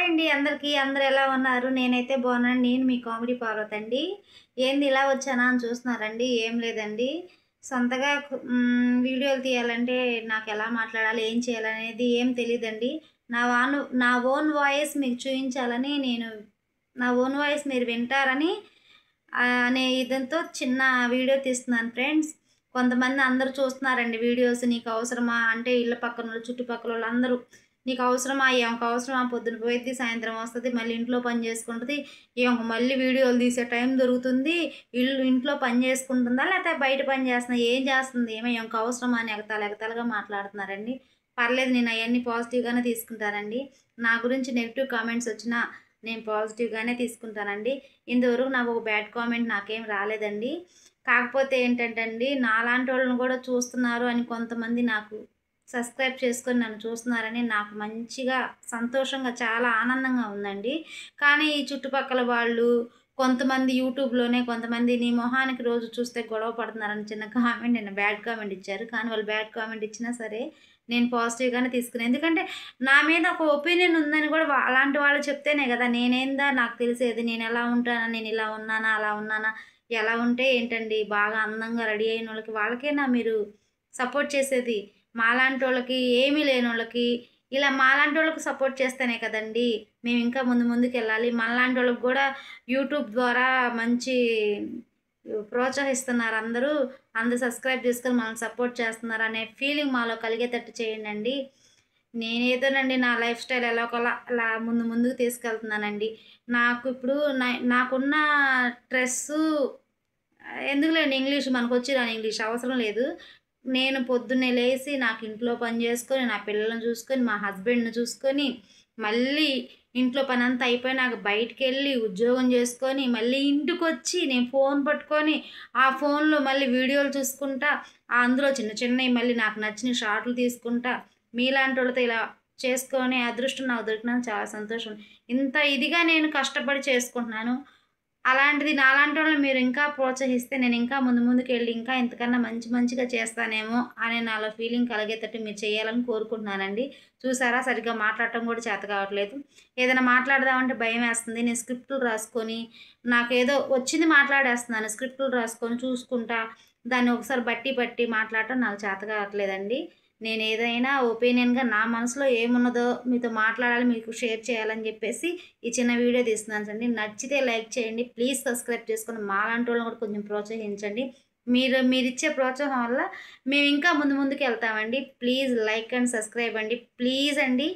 అండి అందరికీ అందరూ ఎలా ఉన్నారు? నేనైతే బాగున్నాను. నేను మీ కామెడీ పార్వతి అండి. ఏంది ఇలా వచ్చానా అని చూస్తున్నారండి? ఏం లేదండి. సొంతగా వీడియోలు తీయాలంటే నాకు ఎలా మాట్లాడాలి, ఏం చేయాలనేది ఏం తెలీదండి. నా ఓన్ వాయిస్ మీకు చూయించాలని నా ఓన్ వాయిస్ మీరు వింటారని అనే ఇదంతో చిన్న వీడియో తీస్తున్నాను ఫ్రెండ్స్. కొంతమంది అందరూ చూస్తున్నారండి వీడియోస్. నీకు అవసరమా అంటే ఇళ్ళ పక్కనోళ్ళు, చుట్టుపక్కలోళ్ళు అందరూ నీకు అవసరమా? ఈమెకు అవసరమా? పొద్దున పోయిద్ది, సాయంత్రం వస్తది, మళ్ళీ ఇంట్లో పని చేసుకుంటది. ఈమెకు మళ్ళీ వీడియోలు తీసే టైం దొరుకుతుంది. ఇంట్లో పని చేసుకుంటుందా? లేకపోతే బయట పని చేస్తుందా? ఏం చేస్తుంది? ఈమెకు అవసరమా అని ఎగతాళిగా మాట్లాడుతున్నారండి. పర్లేదు, నేను అవన్నీ పాజిటివ్‌గానే తీసుకుంటానండి. నా గురించి నెగెటివ్ కామెంట్స్ వచ్చినా నేను పాజిటివ్‌గానే తీసుకుంటానండి. ఇంతవరకు నాకు ఒక బ్యాడ్ కామెంట్ నాకేం రాలేదండి. కాకపోతే ఏంటంటే అండి, నాలాంటోళ్ళని కూడా చూస్తున్నారు అని కొంతమంది నాకు సబ్స్క్రైబ్ చేసుకొని నన్ను చూస్తున్నారని నాకు మంచిగా, సంతోషంగా, చాలా ఆనందంగా ఉందండి. కానీ ఈ చుట్టుపక్కల వాళ్ళు కొంతమంది యూట్యూబ్‌లోనే కొంతమంది నీ మొహానికి రోజు చూస్తే గొడవ పడుతున్నారని చిన్న కామెంట్, నిన్న బ్యాడ్ కామెంట్ ఇచ్చారు. కానీ వాళ్ళు బ్యాడ్ కామెంట్ ఇచ్చినా సరే నేను పాజిటివ్‌గానే తీసుకున్నాను. ఎందుకంటే నా మీద ఒక ఒపీనియన్ ఉందని కూడా అలాంటి వాళ్ళు చెప్తేనే కదా నేనేందా నాకు తెలిసేది. నేను ఎలా ఉంటానా, నేను ఇలా ఉన్నానా, అలా ఉన్నానా, ఎలా ఉంటే ఏంటండి, బాగా అందంగా రెడీ అయినోళ్ళకి వాళ్ళకేనా మీరు సపోర్ట్ చేసేది. మాలాంటోళ్ళకి, ఏమీ లేనోళ్ళకి, ఇలా మాలాంటోళ్ళకి సపోర్ట్ చేస్తేనే కదండీ మేము ఇంకా ముందుకెళ్ళాలి. మనలాంటోళ్ళకి కూడా యూట్యూబ్ ద్వారా మంచి ప్రోత్సహిస్తున్నారు అందరూ. అందరూ సబ్స్క్రైబ్ చేసుకొని మనల్ని సపోర్ట్ చేస్తున్నారు అనే ఫీలింగ్ మాలో కలిగేటట్టు చేయండండి. నేనేదోనండి నా లైఫ్ స్టైల్ ఎలాగోలా అలా ముందుకు తీసుకెళ్తున్నానండి. నాకు ఇప్పుడు నాకున్న స్ట్రెస్సు ఎందుకులేండి, ఇంగ్లీష్ మనకొచ్చి రాని ఇంగ్లీష్ అవసరం లేదు. నేను పొద్దున్నే లేసి నాకు ఇంట్లో పని చేసుకొని, నా పిల్లల్ని చూసుకొని, మా హస్బెండ్‌ని చూసుకొని, మళ్ళీ ఇంట్లో పనంతా అయిపోయినాక బయటికెళ్ళి ఉద్యోగం చేసుకొని, మళ్ళీ ఇంటికొచ్చి నేను ఫోన్ పట్టుకొని, ఆ ఫోన్‌లో మళ్ళీ వీడియోలు చూసుకుంటా, అందులో చిన్న చిన్నయి మళ్ళీ నాకు నచ్చిన షార్ట్‌లు తీసుకుంటా, మీలాంటోళ్ళతో ఇలా చేసుకునే అదృష్టం నాకు దొరికినందుకు చాలా సంతోషం. ఇంత ఇదిగా నేను కష్టపడి చేసుకుంటున్నాను. అలాంటిది నాలాంటోళ్ళని మీరు ఇంకా ప్రోత్సహిస్తే నేను ఇంకా ముందుకెళ్ళి ఇంకా ఇంతకన్నా మంచిగా చేస్తానేమో అనే నాలో ఫీలింగ్ కలిగేటట్టు మీరు చేయాలని కోరుకుంటున్నానండి. చూసారా, సరిగ్గా మాట్లాడటం కూడా చేత కావట్లేదు. ఏదైనా మాట్లాడదామంటే భయమేస్తుంది. నేను స్క్రిప్టులు రాసుకొని నాకేదో వచ్చింది మాట్లాడేస్తున్నాను. స్క్రిప్టులు రాసుకొని చూసుకుంటా దాన్ని ఒకసారి బట్టి మాట్లాడటం నాకు చేత కావట్లేదండి. నేను ఏదైనా ఒపీనియన్‌గా నా మనసులో ఏమున్నదో మీతో మాట్లాడాలి, మీకు షేర్ చేయాలని చెప్పేసి ఈ చిన్న వీడియో తీస్తున్నానండి. నచ్చితే లైక్ చేయండి. ప్లీజ్ సబ్స్క్రైబ్ చేసుకొని మాలాంటోళ్ళని కూడా కొంచెం ప్రోత్సహించండి. మీరిచ్చే ప్రోత్సాహం వల్ల మేము ఇంకా ముందుకెళ్తామండి. ప్లీజ్ లైక్ అండ్ సబ్స్క్రైబ్ అండి. ప్లీజ్ అండి.